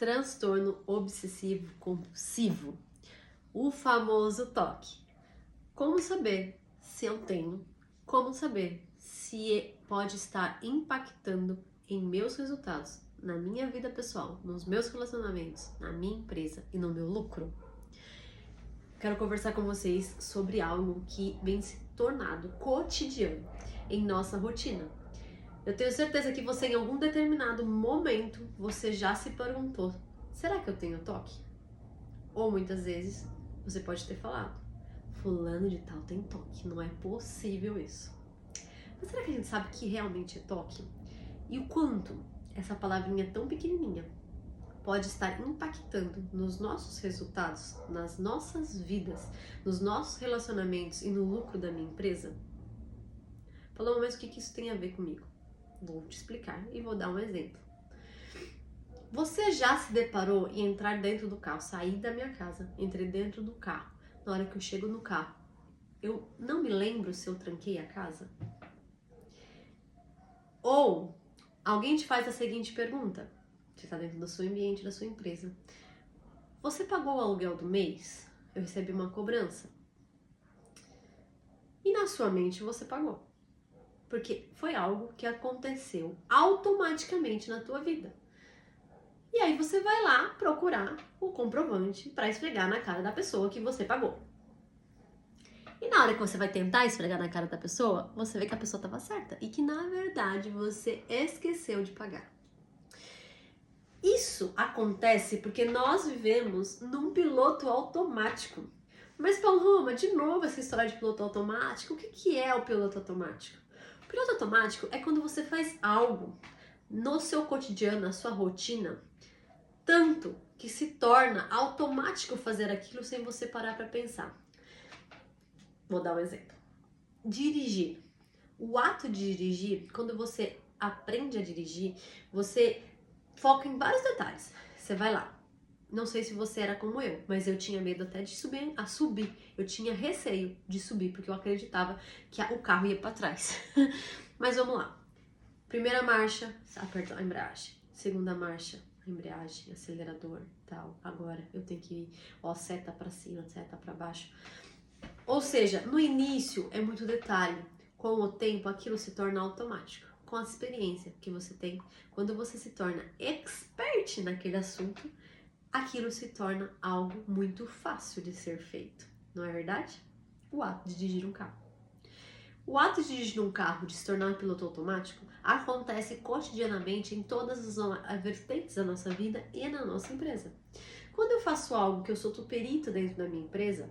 Transtorno obsessivo compulsivo, o famoso TOC. Como saber se eu tenho? Como saber se pode estar impactando em meus resultados, na minha vida pessoal, nos meus relacionamentos, na minha empresa e no meu lucro? Quero conversar com vocês sobre algo que vem se tornado cotidiano em nossa rotina. Eu tenho certeza que você, em algum determinado momento, você já se perguntou: será que eu tenho TOC? Ou muitas vezes você pode ter falado: fulano de tal tem TOC, não é possível isso. Mas será que a gente sabe que realmente é TOC? E o quanto essa palavrinha tão pequenininha pode estar impactando nos nossos resultados, nas nossas vidas, nos nossos relacionamentos e no lucro da minha empresa? Falou, mas o que isso tem a ver comigo? Vou te explicar e vou dar um exemplo. Você já se deparou em entrar dentro do carro, sair da minha casa, entrei dentro do carro. Na hora que eu chego no carro, eu não me lembro se eu tranquei a casa? Ou alguém te faz a seguinte pergunta: você está dentro do seu ambiente, da sua empresa. Você pagou o aluguel do mês? Eu recebi uma cobrança. E na sua mente você pagou. Porque foi algo que aconteceu automaticamente na tua vida. E aí você vai lá procurar o comprovante para esfregar na cara da pessoa que você pagou. E na hora que você vai tentar esfregar na cara da pessoa, você vê que a pessoa estava certa e que na verdade você esqueceu de pagar. Isso acontece porque nós vivemos num piloto automático. Mas, Paulo Roma, de novo essa história de piloto automático, o que é o piloto automático? O piloto automático é quando você faz algo no seu cotidiano, na sua rotina, tanto que se torna automático fazer aquilo sem você parar para pensar. Vou dar um exemplo. Dirigir. O ato de dirigir, quando você aprende a dirigir, você foca em vários detalhes. Você vai lá. Não sei se você era como eu, mas eu tinha medo até de subir. Eu tinha receio de subir, porque eu acreditava que o carro ia para trás. Mas vamos lá. Primeira marcha, aperta a embreagem. Segunda marcha, embreagem, acelerador, tal. Agora eu tenho que ir, seta para cima, seta para baixo. Ou seja, no início é muito detalhe. Com o tempo, aquilo se torna automático. Com a experiência que você tem, quando você se torna expert naquele assunto, aquilo se torna algo muito fácil de ser feito. Não é verdade? O ato de dirigir um carro. O ato de dirigir um carro, de se tornar um piloto automático, acontece cotidianamente em todas as vertentes da nossa vida e na nossa empresa. Quando eu faço algo que eu sou perito dentro da minha empresa,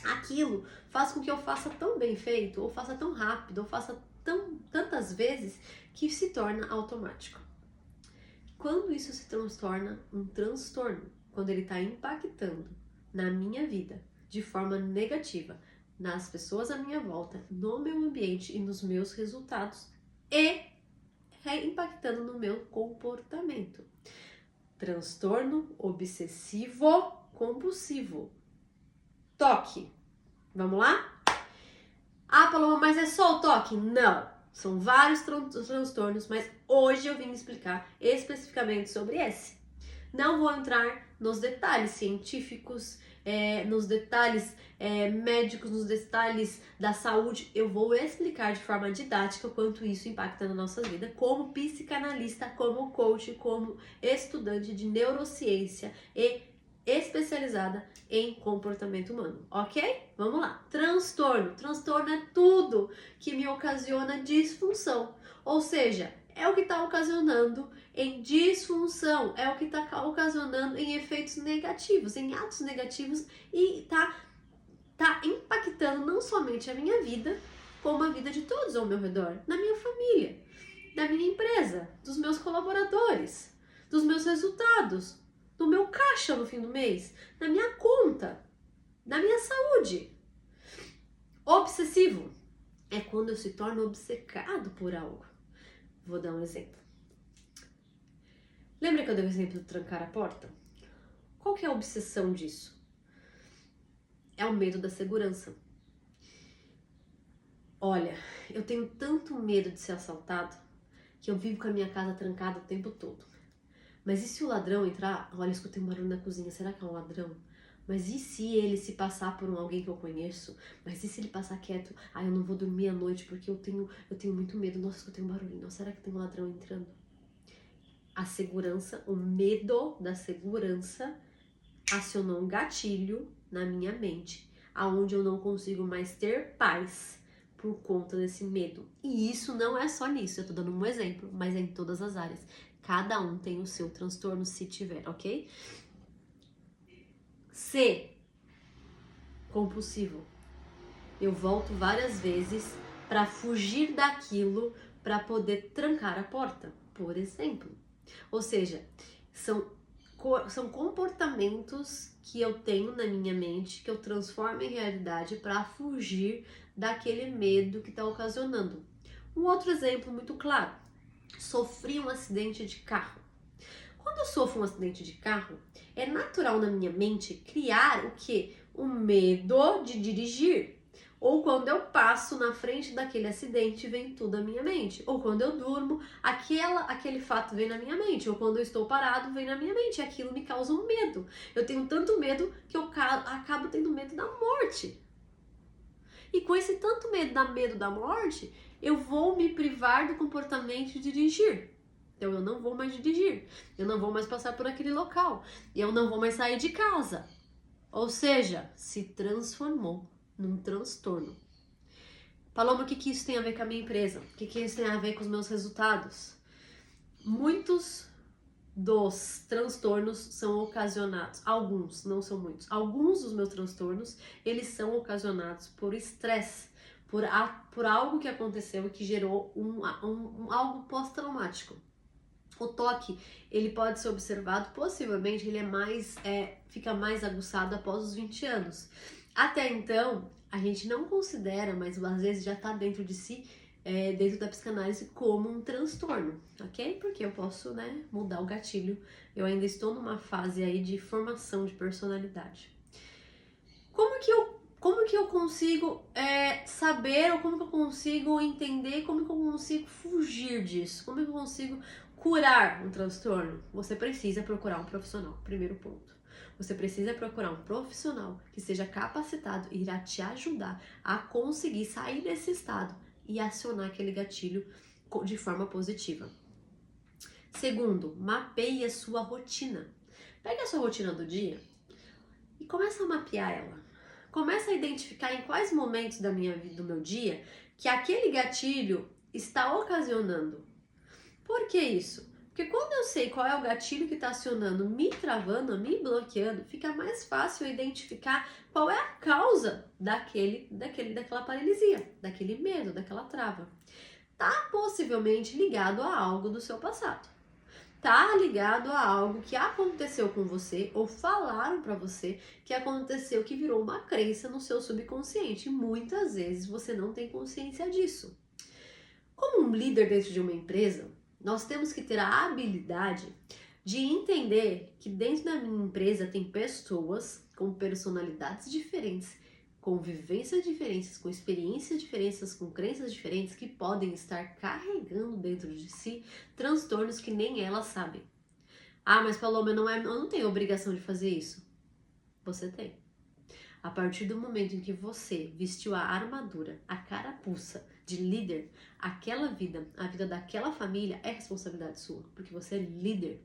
aquilo faz com que eu faça tão bem feito, ou faça tão rápido, ou faça tantas vezes que se torna automático. Quando isso se transforma um transtorno, quando ele está impactando na minha vida de forma negativa, nas pessoas à minha volta, no meu ambiente e nos meus resultados, e impactando no meu comportamento. Transtorno obsessivo compulsivo. TOC. Vamos lá? Ah, Paloma, mas é só o TOC? Não. São vários transtornos, mas hoje eu vim explicar especificamente sobre esse. Não vou entrar nos detalhes científicos, nos detalhes médicos, nos detalhes da saúde. Eu vou explicar de forma didática o quanto isso impacta na nossa vida, como psicanalista, como coach, como estudante de neurociência e especializada em comportamento humano, ok? Vamos lá. Transtorno. Transtorno é tudo que me ocasiona disfunção, ou seja, é o que está ocasionando em disfunção, é o que está ocasionando em efeitos negativos, em atos negativos e tá impactando não somente a minha vida, como a vida de todos ao meu redor, na minha família, da minha empresa, dos meus colaboradores, dos meus resultados, do meu caixa no fim do mês, na minha conta, na minha saúde. Obsessivo é quando eu se torno obcecado por algo. Vou dar um exemplo. Lembra que eu dei o exemplo de trancar a porta? Qual que é a obsessão disso? É o medo da segurança. Olha, eu tenho tanto medo de ser assaltado que eu vivo com a minha casa trancada o tempo todo. Mas e se o ladrão entrar? Olha, escutei um barulho na cozinha, será que é um ladrão? Mas e se ele se passar por alguém que eu conheço? Mas e se ele passar quieto? Ah, eu não vou dormir à noite porque eu tenho muito medo. Nossa, escutei um barulhinho. Será que tem um ladrão entrando? A segurança, o medo da segurança acionou um gatilho na minha mente, aonde eu não consigo mais ter paz por conta desse medo. E isso não é só nisso, eu tô dando um exemplo, mas é em todas as áreas. Cada um tem o seu transtorno se tiver, ok? C, compulsivo. Eu volto várias vezes para fugir daquilo, para poder trancar a porta, por exemplo. Ou seja, são comportamentos que eu tenho na minha mente, que eu transformo em realidade para fugir daquele medo que está ocasionando. Um outro exemplo muito claro: sofri um acidente de carro. Quando eu sofro um acidente de carro, é natural na minha mente criar o quê? O medo de dirigir. Ou quando eu passo na frente daquele acidente, vem tudo à minha mente. Ou quando eu durmo, aquele fato vem na minha mente. Ou quando eu estou parado, vem na minha mente. E aquilo me causa um medo. Eu tenho tanto medo que eu acabo tendo medo da morte. E com esse tanto medo da morte, eu vou me privar do comportamento de dirigir. Então eu não vou mais dirigir. Eu não vou mais passar por aquele local. Eu não vou mais sair de casa. Ou seja, se transformou num transtorno. Paloma, o que isso tem a ver com a minha empresa? O que isso tem a ver com os meus resultados? Muitos dos transtornos são ocasionados, alguns, não são muitos, alguns dos meus transtornos, eles são ocasionados por estresse, por algo que aconteceu e que gerou algo pós-traumático. O toque, ele pode ser observado, possivelmente ele fica mais aguçado após os 20 anos. Até então, a gente não considera, mas às vezes já está dentro de si, dentro da psicanálise, como um transtorno, ok? Porque eu posso, mudar o gatilho. Eu ainda estou numa fase aí de formação de personalidade. Como que eu consigo saber, ou como que eu consigo entender, como que eu consigo fugir disso? Como que eu consigo curar um transtorno? Você precisa procurar um profissional, primeiro ponto. Você precisa procurar um profissional que seja capacitado e irá te ajudar a conseguir sair desse estado e acionar aquele gatilho de forma positiva. Segundo, mapeie a sua rotina. Pega a sua rotina do dia e começa a mapear ela. Começa a identificar em quais momentos da minha vida, do meu dia, que aquele gatilho está ocasionando. Por que isso? Porque quando eu sei qual é o gatilho que está acionando, me travando, me bloqueando, fica mais fácil eu identificar qual é a causa daquela paralisia, daquele medo, daquela trava. Tá possivelmente ligado a algo do seu passado. Tá ligado a algo que aconteceu com você ou falaram para você que aconteceu, que virou uma crença no seu subconsciente. E muitas vezes você não tem consciência disso. Como um líder dentro de uma empresa, nós temos que ter a habilidade de entender que dentro da minha empresa tem pessoas com personalidades diferentes, com vivências diferentes, com experiências diferentes, com crenças diferentes, que podem estar carregando dentro de si transtornos que nem elas sabem. Ah, mas Paloma, eu não tenho obrigação de fazer isso. Você tem. A partir do momento em que você vestiu a armadura, a carapuça de líder, aquela vida, a vida daquela família é responsabilidade sua, porque você é líder.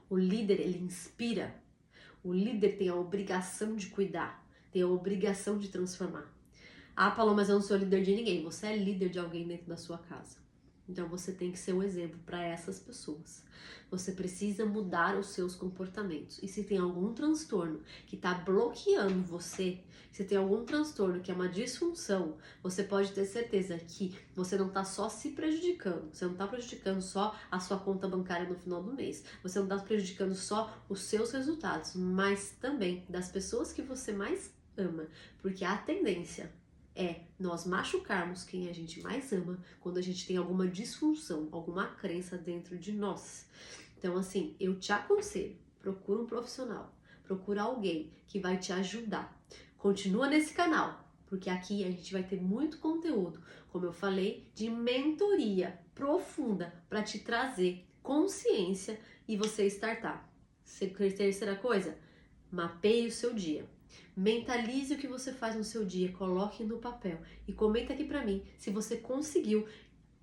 O líder, ele inspira. O líder tem a obrigação de cuidar, tem a obrigação de transformar. Ah, Paloma, mas eu não sou líder de ninguém. Você é líder de alguém dentro da sua casa. Então você tem que ser um exemplo para essas pessoas. Você precisa mudar os seus comportamentos. E se tem algum transtorno que está bloqueando você, se tem algum transtorno que é uma disfunção, você pode ter certeza que você não está só se prejudicando. Você não está prejudicando só a sua conta bancária no final do mês. Você não está prejudicando só os seus resultados, mas também das pessoas que você mais ama. Porque a tendência é nós machucarmos quem a gente mais ama quando a gente tem alguma disfunção, alguma crença dentro de nós. Então, assim, eu te aconselho, procura um profissional, procura alguém que vai te ajudar. Continua nesse canal, porque aqui a gente vai ter muito conteúdo, como eu falei, de mentoria profunda para te trazer consciência e você startar. Terceira coisa, mapeie o seu dia. Mentalize o que você faz no seu dia, coloque no papel e comenta aqui pra mim se você conseguiu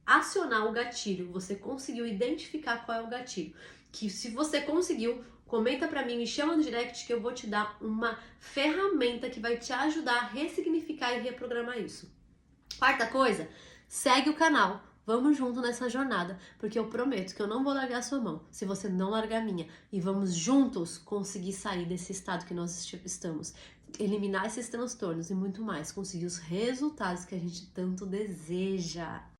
acionar o gatilho, você conseguiu identificar qual é o gatilho. Que se você conseguiu, comenta pra mim, me chama no direct que eu vou te dar uma ferramenta que vai te ajudar a ressignificar e reprogramar isso. Quarta coisa, segue o canal. Vamos junto nessa jornada, porque eu prometo que eu não vou largar a sua mão se você não largar a minha. E vamos juntos conseguir sair desse estado que nós estamos, eliminar esses transtornos e muito mais, conseguir os resultados que a gente tanto deseja.